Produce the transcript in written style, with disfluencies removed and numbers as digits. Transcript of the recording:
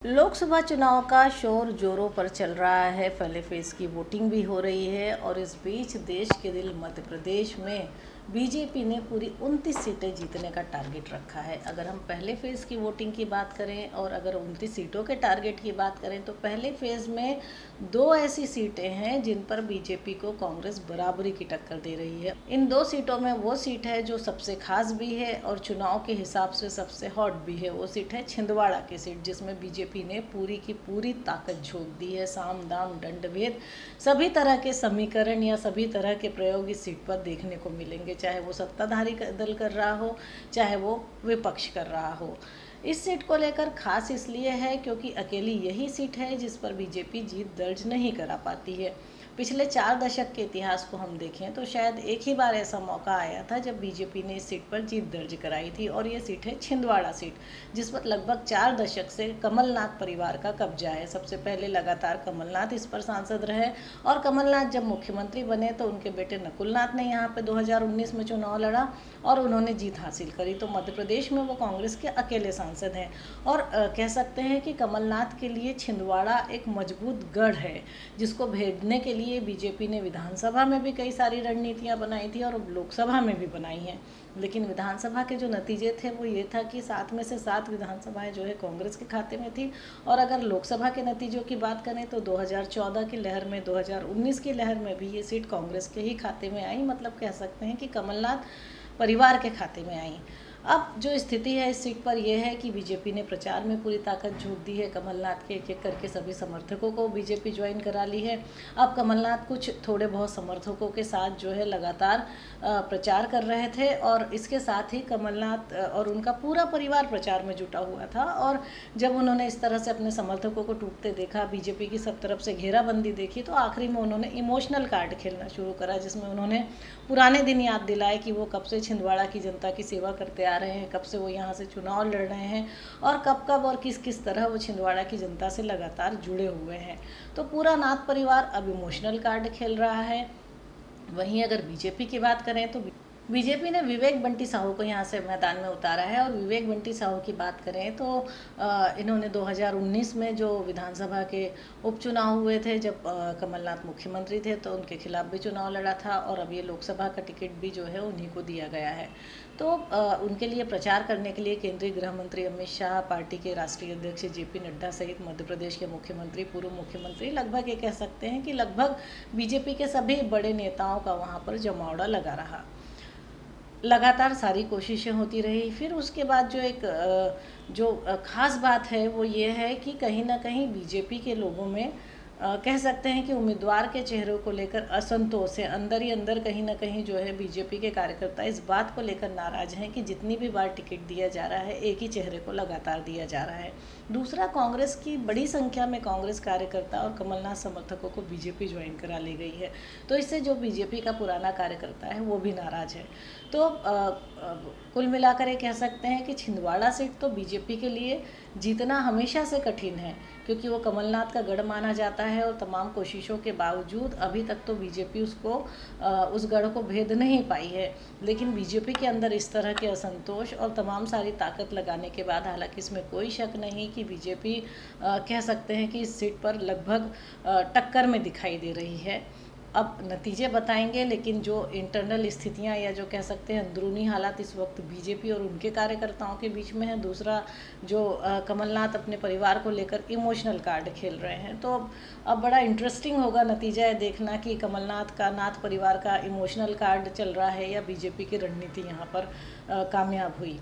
लोकसभा चुनाव का शोर जोरों पर चल रहा है। पहले फेज की वोटिंग भी हो रही है और इस बीच देश के दिल मध्य प्रदेश में बीजेपी ने पूरी 29 सीटें जीतने का टारगेट रखा है। अगर हम पहले फेज की वोटिंग की बात करें और अगर 29 सीटों के टारगेट की बात करें तो पहले फेज में 2 ऐसी सीटें हैं जिन पर बीजेपी को कांग्रेस बराबरी की टक्कर दे रही है। इन 2 सीटों में वो सीट है जो सबसे खास भी है और चुनाव के हिसाब से सबसे हॉट भी है। वो सीट है छिंदवाड़ा की सीट, जिसमें बीजेपी ने पूरी की पूरी ताकत झोंक दी है। साम दाम दंड भेद सभी तरह के समीकरण या सभी तरह के प्रयोग इस सीट पर देखने को मिलेंगे, चाहे वो सत्ताधारी दल कर रहा हो चाहे वो विपक्ष कर रहा हो। इस सीट को लेकर खास इसलिए है क्योंकि अकेली यही सीट है जिस पर बीजेपी जीत दर्ज नहीं करा पाती है। पिछले 4 दशक के इतिहास को हम देखें तो शायद एक ही बार ऐसा मौका आया था जब बीजेपी ने इस सीट पर जीत दर्ज कराई थी और ये सीट है छिंदवाड़ा सीट, जिस पर लगभग 4 दशक से कमलनाथ परिवार का कब्जा है। सबसे पहले लगातार कमलनाथ इस पर सांसद रहे और कमलनाथ जब मुख्यमंत्री बने तो उनके बेटे नकुलनाथ ने यहाँ पे 2019 में चुनाव लड़ा और उन्होंने जीत हासिल करी। तो मध्य प्रदेश में वो कांग्रेस के अकेले सांसद हैं और कह सकते हैं कि कमलनाथ के लिए छिंदवाड़ा एक मजबूत गढ़ है, जिसको भेदने के लिए बीजेपी ने विधानसभा में भी कई सारी रणनीतियां बनाई थी और लोकसभा में भी बनाई हैं। लेकिन विधानसभा के जो नतीजे थे वो ये था कि 7 में से 7 विधानसभाएं जो है कांग्रेस के खाते में थी। और अगर लोकसभा के नतीजों की बात करें तो 2014 की लहर में 2019 की लहर में भी ये सीट कांग्रेस के ही खाते में आई। मतलब कह सकते हैं कि कमलनाथ परिवार के खाते में आई। अब जो स्थिति है इस सीट पर यह है कि बीजेपी ने प्रचार में पूरी ताकत झोंक दी है। कमलनाथ के एक एक करके सभी समर्थकों को बीजेपी ज्वाइन करा ली है। अब कमलनाथ कुछ थोड़े बहुत समर्थकों के साथ जो है लगातार प्रचार कर रहे थे और इसके साथ ही कमलनाथ और उनका पूरा परिवार प्रचार में जुटा हुआ था। और जब उन्होंने इस तरह से अपने समर्थकों को टूटते देखा, बीजेपी की सब तरफ से घेराबंदी देखी, तो आखिरी में उन्होंने इमोशनल कार्ड खेलना शुरू करा, जिसमें उन्होंने पुराने दिन याद दिलाए कि वो कब से छिंदवाड़ा की जनता की सेवा करते आ रहे हैं, कब से वो यहाँ से चुनाव लड़ रहे हैं और कब कब और किस किस तरह वो छिंदवाड़ा की जनता से लगातार जुड़े हुए हैं। तो पूरा नाथ परिवार अब इमोशनल कार्ड खेल रहा है। वहीं अगर बीजेपी की बात करें तो बीजेपी ने विवेक बंटी साहू को यहाँ से मैदान में उतारा है। और विवेक बंटी साहू की बात करें तो इन्होंने 2019 में जो विधानसभा के उपचुनाव हुए थे, जब कमलनाथ मुख्यमंत्री थे, तो उनके खिलाफ भी चुनाव लड़ा था और अब ये लोकसभा का टिकट भी जो है उन्हीं को दिया गया है। तो उनके लिए प्रचार करने के लिए केंद्रीय गृह मंत्री अमित शाह, पार्टी के राष्ट्रीय अध्यक्ष जेपी नड्डा सहित मध्य प्रदेश के मुख्यमंत्री, पूर्व मुख्यमंत्री, लगभग ये कह सकते हैं कि लगभग बीजेपी के सभी बड़े नेताओं का वहाँ पर जमावड़ा लगा रहा। लगातार सारी कोशिशें होती रही। फिर उसके बाद जो खास बात है वो ये है कि कहीं ना कहीं बीजेपी के लोगों में कह सकते हैं कि उम्मीदवार के चेहरों को लेकर असंतोष है। अंदर ही अंदर कहीं ना कहीं जो है बीजेपी के कार्यकर्ता इस बात को लेकर नाराज हैं कि जितनी भी बार टिकट दिया जा रहा है एक ही चेहरे को लगातार दिया जा रहा है। दूसरा, कांग्रेस की बड़ी संख्या में कांग्रेस कार्यकर्ता और कमलनाथ समर्थकों को बीजेपी ज्वाइन करा ली गई है, तो इससे जो बीजेपी का पुराना कार्यकर्ता है वो भी नाराज है। तो कुल मिलाकर ये कह सकते हैं कि छिंदवाड़ा सीट तो बीजेपी के लिए जीतना हमेशा से कठिन है, क्योंकि वो कमलनाथ का गढ़ माना जाता है और तमाम कोशिशों के बावजूद अभी तक तो बीजेपी उस गढ़ को भेद नहीं पाई है। लेकिन बीजेपी के अंदर इस तरह के असंतोष और तमाम सारी ताकत लगाने के बाद, हालांकि इसमें कोई शक नहीं कि बीजेपी कह सकते हैं कि इस सीट पर लगभग टक्कर में दिखाई दे रही है। अब नतीजे बताएंगे, लेकिन जो इंटरनल स्थितियां या जो कह सकते हैं अंदरूनी हालात इस वक्त बीजेपी और उनके कार्यकर्ताओं के बीच में है। दूसरा, जो कमलनाथ अपने परिवार को लेकर इमोशनल कार्ड खेल रहे हैं। तो अब बड़ा इंटरेस्टिंग होगा नतीजा है देखना कि कमलनाथ का, नाथ परिवार का इमोशनल कार्ड चल रहा है या बीजेपी की रणनीति यहाँ पर कामयाब हुई।